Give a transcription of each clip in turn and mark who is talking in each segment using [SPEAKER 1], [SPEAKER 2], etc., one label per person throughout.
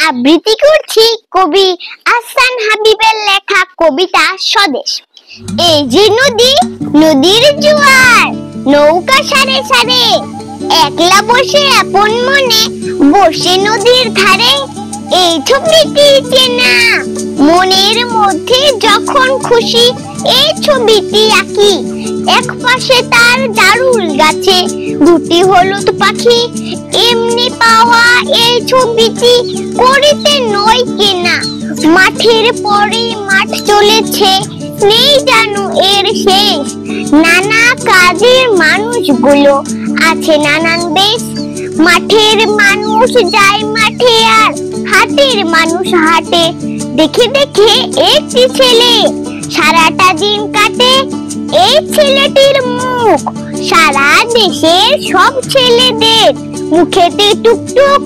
[SPEAKER 1] আবৃত্তি করছি কবি আহসান হাবীবের লেখা কবিতা স্বদেশ। এই যে নদী, নদীর জোয়ার, নৌকা সারে সারে, একলা বসে আপন মনে বসে নদীর ধারে। এই ছবিটি চেনা, মনের মধ্যে যখন খুশি এই ছবিটি আঁকি। এক পাশে তার জারুল গাছে দুটি হলুদ পাখি। এমনি পাওয়া এই ছবিটি করিতে নয় কেনা। মাঠের পরে মাঠ চলেছে, নেই জানো এর শেষ। নানা কাজের মানুষগুলো আছে নানান বেশ। মাঠের মানুষ যায় মাঠে আর হাটের মানুষ হাটে। দেখে দেখে একটি ছেলে সারাটা দিন কাটে। এই ছেলেটির মুখ সারা দেশের সব ছেলেদের মুখেতে টুকটুক।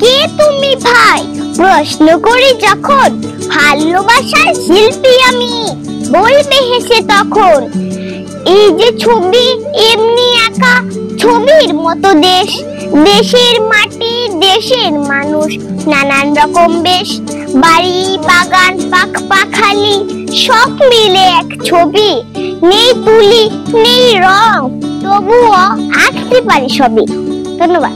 [SPEAKER 1] কে তুমি ভাই প্রশ্ন করি যখন, ভালোবাসার শিল্পী আমি, বলবে হেসে তখন। এই যে ছবি এমনি আঁকা, ছবির মতো দেশ। দেশের মাটি, দেশের মানুষ, নানান রকম বেশ। বাড়ি বাগান পাখ পাখালি সব মিলে এক ছবি। নেই তুলি নেই রং, তবুও আঁকতে পারি সবই। ধন্যবাদ।